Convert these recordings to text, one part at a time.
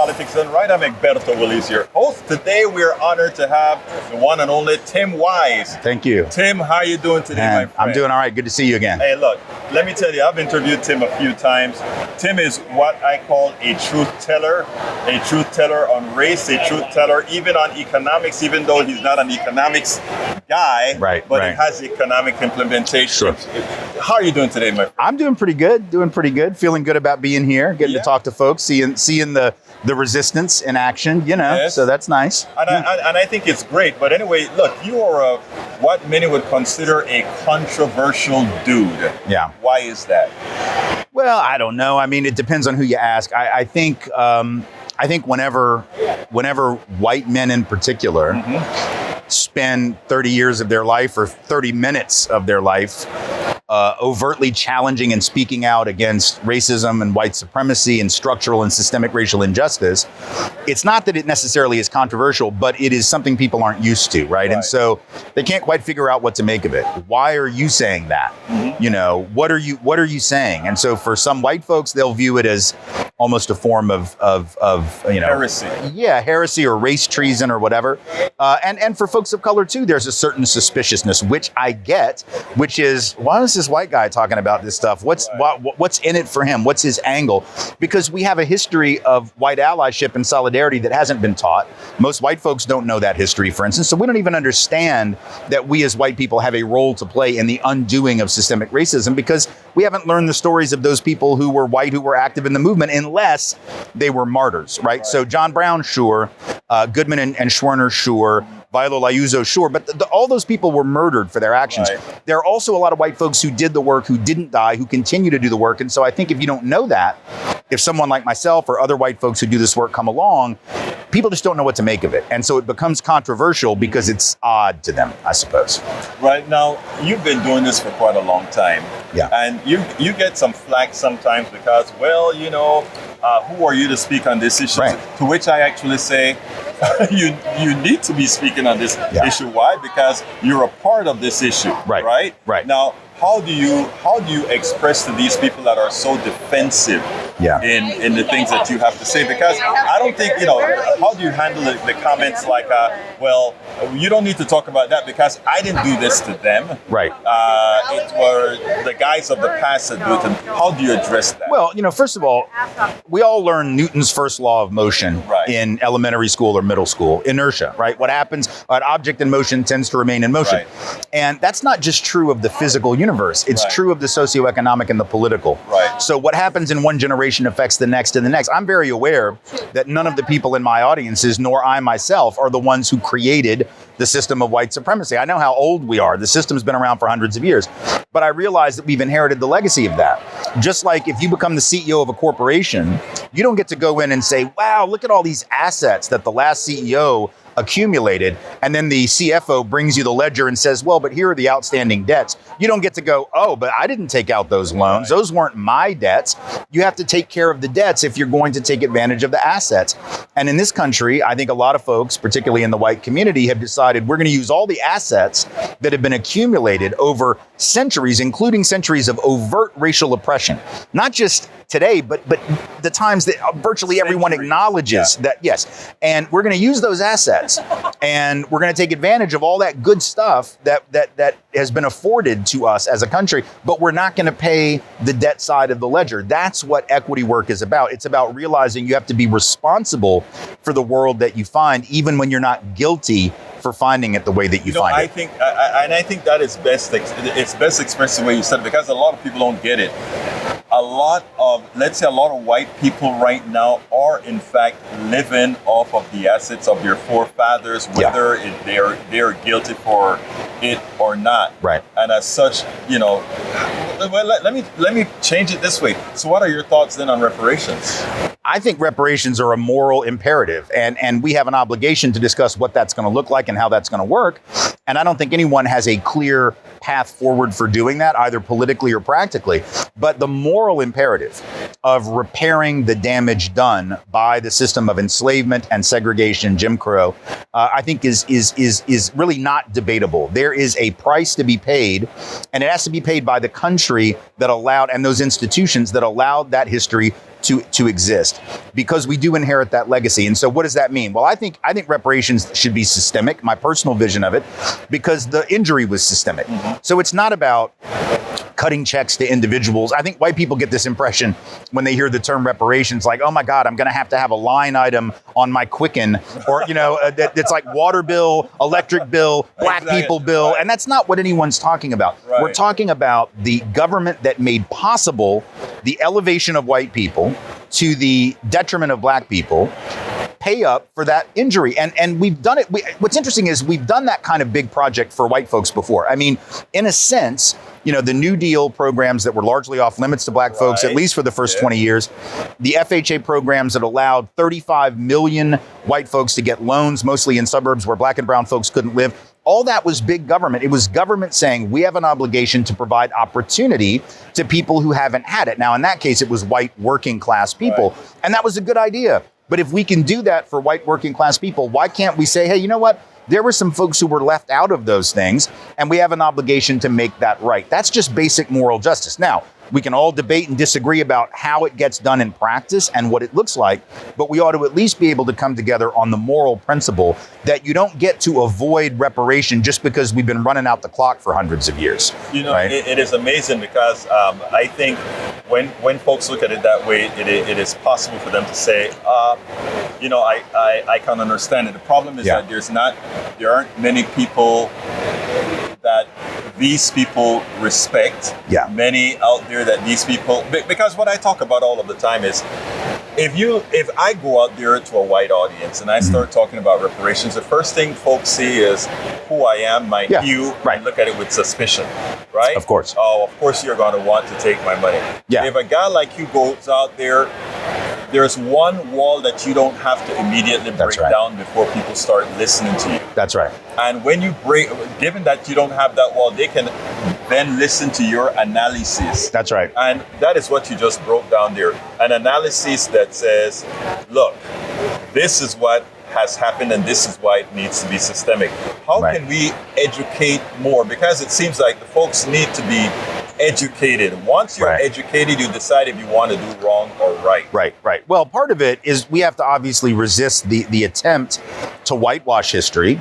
Politics Done Right. I'm Egberto, Willies, your host. Today we're honored to have the one and only Tim Wise. Thank you. Tim, how are you doing today, my friend? I'm doing all right. Good to see you again. Hey, look, let me tell you, I've interviewed Tim a few times. Tim is what I call a truth teller on race, a truth teller even on economics, even though he's not an economics guy, but he has economic implementation. Sure. How are you doing today, my friend? I'm doing pretty good. Feeling good about being here, getting to talk to folks, seeing the resistance in action, so that's nice. And I think it's great. But anyway, look, you are what many would consider a controversial dude. Yeah. Why is that? Well, I don't know. I mean, it depends on who you ask. I think whenever white men in particular spend 30 years of their life or 30 minutes of their life overtly challenging and speaking out against racism and white supremacy and structural and systemic racial injustice, it's not that it necessarily is controversial, but it is something people aren't used to, right? And so they can't quite figure out what to make of it. Why are you saying that? What are you saying? And so for some white folks, they'll view it as almost a form of heresy. Yeah, heresy or race treason or whatever. And for folks of color too, there's a certain suspiciousness, which I get, which is, why is this white guy talking about this stuff? What's in it for him? What's his angle? Because we have a history of white allyship and solidarity that hasn't been taught. Most white folks don't know that history, for instance, so we don't even understand that we as white people have a role to play in the undoing of systemic racism, because we haven't learned the stories of those people who were white, who were active in the movement, unless they were martyrs, right? So John Brown, sure. Goodman and Schwerner, sure. Viola Liuzzo, sure, but all those people were murdered for their actions. There are also a lot of white folks who did the work, who didn't die, who continue to do the work. And so I think if you don't know that, if someone like myself or other white folks who do this work come along, people just don't know what to make of it. And so it becomes controversial because it's odd to them, I suppose. Right. Now, you've been doing this for quite a long time. Yeah. And you get some flack sometimes because, who are you to speak on this issue? Right. To which I actually say, you need to be speaking on this issue. Why? Because you're a part of this issue. Right. Now, how do you express to these people that are so defensive in the things that you have to say? Because I don't think, how do you handle the comments like, you don't need to talk about that because I didn't do this to them. Right. It were the guys of the past that do it. And how do you address that? Well, first of all, we all learn Newton's first law of motion in elementary school or middle school, inertia, right? What happens, an object in motion tends to remain in motion. And that's not just true of the physical universe. It's true of the socioeconomic and the political. So what happens in one generation affects the next and the next. I'm very aware that none of the people in my audiences, nor I myself, are the ones who created the system of white supremacy. I know how old we are. The system's been around for hundreds of years. But I realize that we've inherited the legacy of that. Just like if you become the CEO of a corporation, you don't get to go in and say, wow, look at all these assets that the last CEO accumulated, and then the CFO brings you the ledger and says, well, but here are the outstanding debts. You don't get to go, oh, but I didn't take out those loans. Those weren't my debts. You have to take care of the debts if you're going to take advantage of the assets. And in this country, I think a lot of folks, particularly in the white community, have decided we're going to use all the assets that have been accumulated over centuries, including centuries of overt racial oppression. Not just today, but the times that virtually everyone acknowledges that, yes. And we're going to use those assets and we're going to take advantage of all that good stuff that has been afforded to us as a country, but we're not going to pay the debt side of the ledger. That's what equity work is about. It's about realizing you have to be responsible for the world that you find, even when you're not guilty for finding it the way that you find it. I think that is best. It's best expressed the way you said it, because a lot of people don't get it. A lot of white people right now are in fact living off of the assets of their forefathers, whether they're guilty for it or not. Right. And as such, let me change it this way. So what are your thoughts then on reparations? I think reparations are a moral imperative, and we have an obligation to discuss what that's going to look like and how that's going to work. And I don't think anyone has a clear path forward for doing that, either politically or practically. But the moral imperative of repairing the damage done by the system of enslavement and segregation, Jim Crow, I think is really not debatable. There is a price to be paid, and it has to be paid by the country that allowed, and those institutions that allowed that history to exist because we do inherit that legacy. And so what does that mean? Well, I think reparations should be systemic, my personal vision of it, because the injury was systemic. So it's not about cutting checks to individuals. I think white people get this impression when they hear the term reparations, like, oh my God, I'm going to have a line item on my Quicken, or, that's like water bill, electric bill, black people bill. Right. And that's not what anyone's talking about. Right. We're talking about the government that made possible the elevation of white people to the detriment of black people, pay up for that injury. And we've done it. What's interesting is we've done that kind of big project for white folks before. I mean, in a sense, the New Deal programs that were largely off limits to black folks, at least for the first 20 years, the FHA programs that allowed 35 million white folks to get loans, mostly in suburbs where black and brown folks couldn't live. All that was big government. It was government saying we have an obligation to provide opportunity to people who haven't had it. Now, in that case, it was white working class people. Right. And that was a good idea. But if we can do that for white working class people, why can't we say, hey, you know what? There were some folks who were left out of those things, and we have an obligation to make that right. That's just basic moral justice. Now, we can all debate and disagree about how it gets done in practice and what it looks like, but we ought to at least be able to come together on the moral principle that you don't get to avoid reparation just because we've been running out the clock for hundreds of years. Right? It is amazing because I think when folks look at it that way, it is possible for them to say, I can understand it. The problem is that there aren't many people that these people respect. Many out there that these people, because what I talk about all of the time is, if I go out there to a white audience and I start talking about reparations, the first thing folks see is who I am, my hue, and look at it with suspicion, right? Of course. Oh, of course you're going to want to take my money. If a guy like you goes out there, there's one wall that you don't have to immediately break down before people start listening to you. That's right. And when you given that you don't have that wall, they can then listen to your analysis. That's right. And that is what you just broke down there. An analysis that says, look, this is what has happened and this is why it needs to be systemic. How can we educate more? Because it seems like the folks need to be educated. Once you're educated, you decide if you want to do wrong or right. Right. Well, part of it is we have to obviously resist the attempt to whitewash history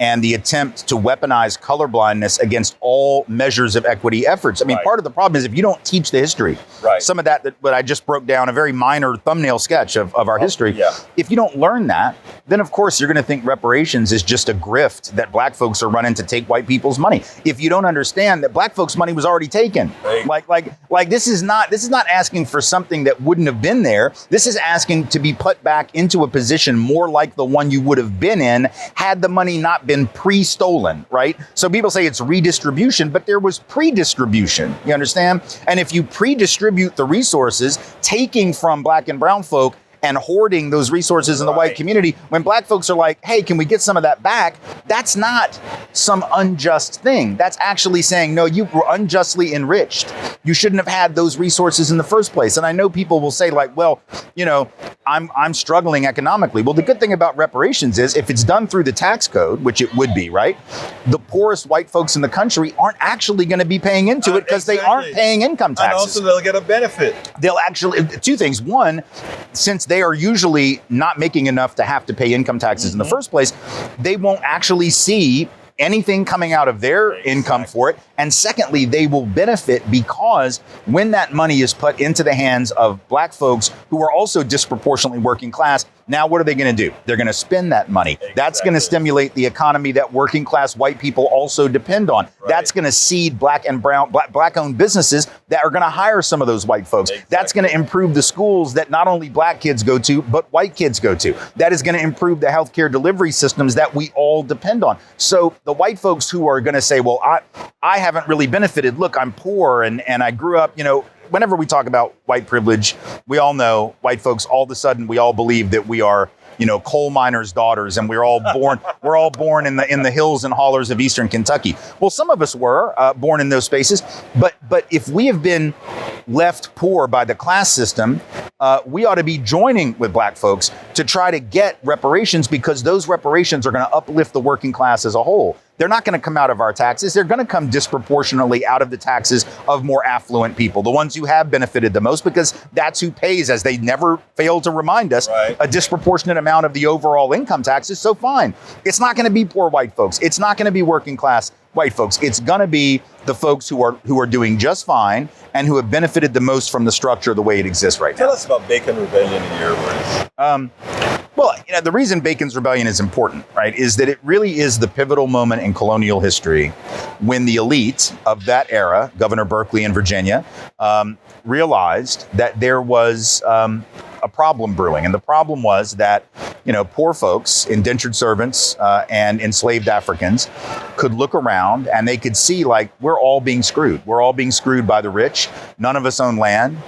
and the attempt to weaponize colorblindness against all measures of equity efforts. I mean, part of the problem is if you don't teach the history, some of that what I just broke down, a very minor thumbnail sketch of our history. If you don't learn that, then of course you're going to think reparations is just a grift that black folks are running to take white people's money. If you don't understand that black folks' money was already taken, like this is not asking for something that wouldn't have been there. This is asking to be put back into a position more like the one you would have been in had the money not been pre-stolen, right? So people say it's redistribution, but there was pre-distribution. You understand? And if you pre-distribute the resources, taking from black and brown folk and hoarding those resources in the white community, when black folks are like, hey, can we get some of that back? That's not some unjust thing. That's actually saying, no, you were unjustly enriched. You shouldn't have had those resources in the first place. And I know people will say like, well, I'm struggling economically. Well, the good thing about reparations is if it's done through the tax code, which it would be, right? The poorest white folks in the country aren't actually going to be paying into it because they aren't paying income taxes. And also they'll get a benefit. They'll actually, two things. One, since they are usually not making enough to have to pay income taxes in the first place, they won't actually see anything coming out of their income for it. And secondly, they will benefit because when that money is put into the hands of black folks who are also disproportionately working class, now what are they going to do? They're going to spend that money. That's going to stimulate the economy that working class white people also depend on. That's going to seed black and brown, black owned businesses that are going to hire some of those white folks. That's going to improve the schools that not only black kids go to, but white kids go to. That is going to improve the healthcare delivery systems that we all depend on. So the white folks who are going to say, well, I haven't really benefited. Look, I'm poor and I grew up, whenever we talk about white privilege, we all know white folks, all of a sudden, we all believe that we are, coal miners' daughters and we're all born in the hills and hollers of Eastern Kentucky. Well, some of us were born in those spaces, but if we have been left poor by the class system, we ought to be joining with black folks to try to get reparations because those reparations are going to uplift the working class as a whole. they're not going to come out of our taxes. They're going to come disproportionately out of the taxes of more affluent people, the ones who have benefited the most, because that's who pays, as they never fail to remind us, a disproportionate amount of the overall income taxes. So fine, it's not going to be poor white folks. It's not going to be working class white folks. It's going to be the folks who are doing just fine and who have benefited the most from the structure the way it exists right now. Tell us about Bacon Rebellion in your words. Well, the reason Bacon's Rebellion is important, right, is that it really is the pivotal moment in colonial history when the elite of that era, Governor Berkeley in Virginia, realized that there was a problem brewing. And the problem was that, poor folks, indentured servants, and enslaved Africans could look around and they could see, like, we're all being screwed. We're all being screwed by the rich. None of us own land.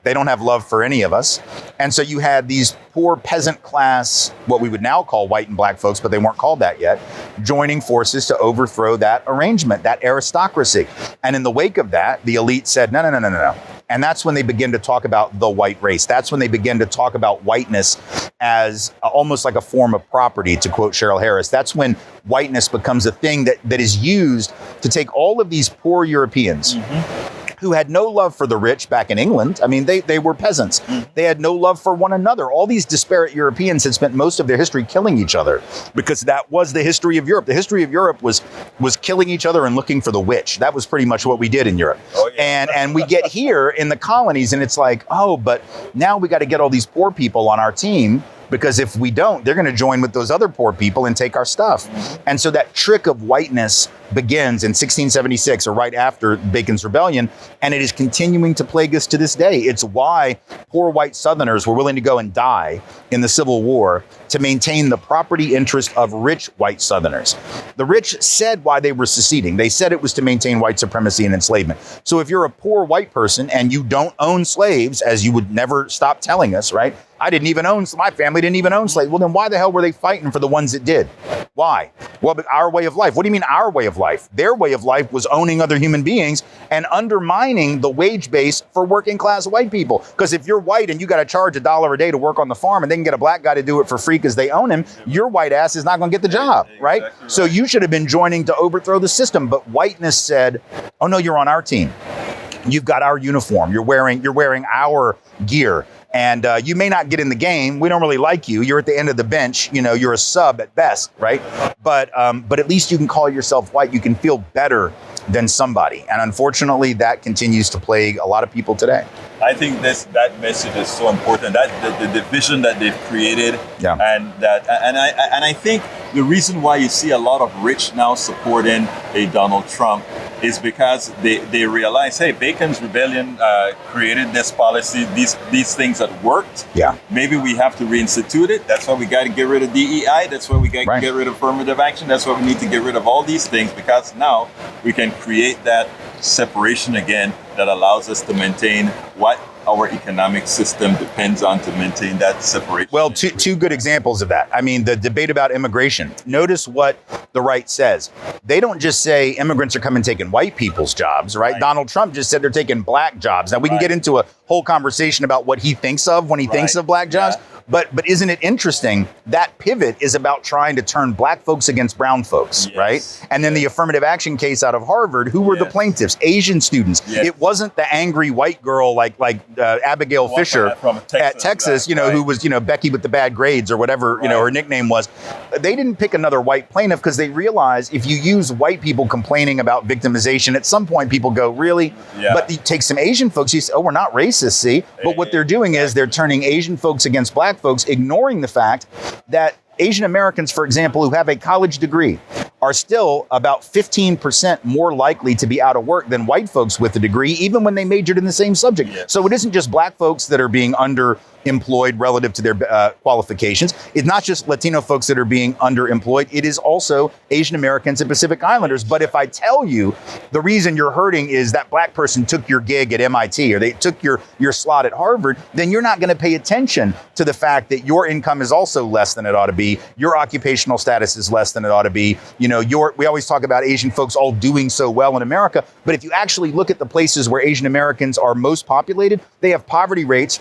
They don't have love for any of us. And so you had these poor peasant class, what we would now call white and black folks, but they weren't called that yet, joining forces to overthrow that arrangement, that aristocracy. And in the wake of that, the elite said, no. And that's when they begin to talk about the white race. That's when they begin to talk about whiteness as almost like a form of property, to quote Cheryl Harris. That's when whiteness becomes a thing that is used to take all of these poor Europeans who had no love for the rich back in England. I mean, they were peasants. They had no love for one another. All these disparate Europeans had spent most of their history killing each other, because that was the history of Europe. The history of Europe was killing each other and looking for the witch. That was pretty much what we did in Europe. Oh, yeah. And we get here in the colonies and it's like, oh, but now we got to get all these poor people on our team, because if we don't, they're going to join with those other poor people and take our stuff. And so that trick of whiteness begins in 1676, or right after Bacon's Rebellion, and it is continuing to plague us to this day. It's why poor white Southerners were willing to go and die in the Civil War to maintain the property interest of rich white Southerners. The rich said why they were seceding. They said it was to maintain white supremacy and enslavement. So if you're a poor white person and you don't own slaves, as you would never stop telling us, right? My family didn't even own slaves. Well, then why the hell were they fighting for the ones that did? Why? Well, but our way of life. What do you mean our way of life? Their way of life was owning other human beings and undermining the wage base for working class white people. Because if you're white and you got to charge $1 a day to work on the farm, and they can get a black guy to do it for free because they own him, your white ass is not going to get the job, right? Exactly. So you should have been joining to overthrow the system. But whiteness said, oh no, you're on our team. You've got our uniform. You're wearing our gear. And you may not get in the game. We don't really like you. You're at the end of the bench. You're a sub at best, right? But at least you can call yourself white. You can feel better than somebody. And unfortunately, that continues to plague a lot of people today. I think that message is so important. That the division that they've created, and I think the reason why you see a lot of rich now supporting a Donald Trump is because they realize, hey, Bacon's Rebellion created this policy, these things that worked. Yeah. Maybe we have to reinstitute it. That's why we got to get rid of DEI. That's why we got to get rid of affirmative action. That's why we need to get rid of all these things, because now we can create that separation again that allows us to maintain what our economic system depends on to maintain that separation. Well, two good examples of that. I mean, the debate about immigration. Notice what the right says. They don't just say immigrants are coming taking white people's jobs, right? Donald Trump just said they're taking black jobs. Now, we can get into a whole conversation about what he thinks of when he thinks of black jobs. But isn't it interesting? That pivot is about trying to turn black folks against brown folks, right? And then the affirmative action case out of Harvard, who were the plaintiffs? Asian students. It wasn't the angry white girl like Abigail Fisher at Texas, who was, Becky with the bad grades or whatever, her nickname was. They didn't pick another white plaintiff because they realized if you use white people complaining about victimization, at some point people go, really? But you take some Asian folks, you say, oh, we're not racist, see? But what they're doing is they're turning Asian folks against black folks, ignoring the fact that Asian Americans, for example, who have a college degree are still about 15% more likely to be out of work than white folks with a degree, even when they majored in the same subject. So it isn't just black folks that are being underemployed relative to their qualifications. It's not just Latino folks that are being underemployed. It is also Asian Americans and Pacific Islanders. But if I tell you the reason you're hurting is that black person took your gig at MIT or they took your slot at Harvard, then you're not going to pay attention to the fact that your income is also less than it ought to be. Your occupational status is less than it ought to be. We always talk about Asian folks all doing so well in America. But if you actually look at the places where Asian Americans are most populated, they have poverty rates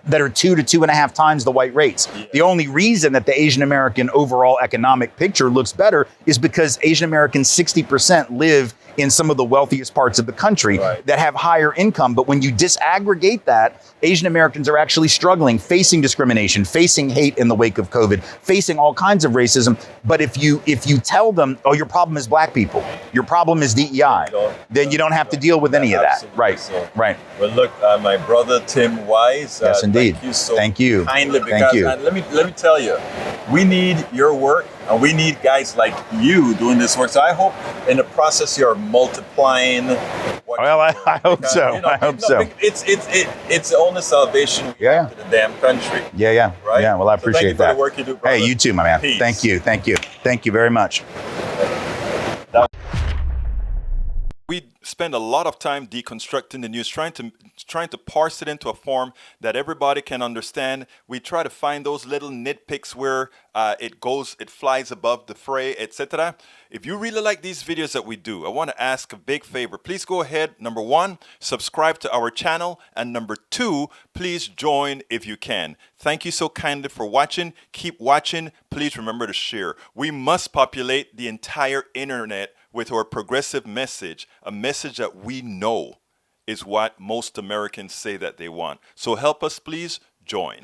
that are 2 to 2.5 times the white rates. Yeah. The only reason that the Asian American overall economic picture looks better is because Asian Americans, 60% live in some of the wealthiest parts of the country that have higher income. But when you disaggregate that, Asian Americans are actually struggling, facing discrimination, facing hate in the wake of COVID, facing all kinds of racism. But if you tell them, oh, your problem is black people, your problem is DEI, then you don't have to deal with any of that. Right. So, right. Well, look, my brother Tim Wise. Yes, indeed. Thank you so kindly. Because, thank you. And let me tell you, we need your work. And we need guys like you doing this work. So I hope in the process you're multiplying. Well, I hope so. I hope so. It's the only salvation we have to the damn country. Yeah. Right? Yeah, well, I appreciate thank you that. For the work you do, brother. Hey, you too, my man. Peace. Thank you. Thank you very much. We spend a lot of time deconstructing the news, trying to parse it into a form that everybody can understand. We try to find those little nitpicks where it flies above the fray, etc. If you really like these videos that we do, I want to ask a big favor. Please go ahead. Number 1, subscribe to our channel. And number 2, please join if you can. Thank you so kindly for watching. Keep watching. Please remember to share. We must populate the entire internet with our progressive message, a message that we know is what most Americans say that they want. So help us, please join.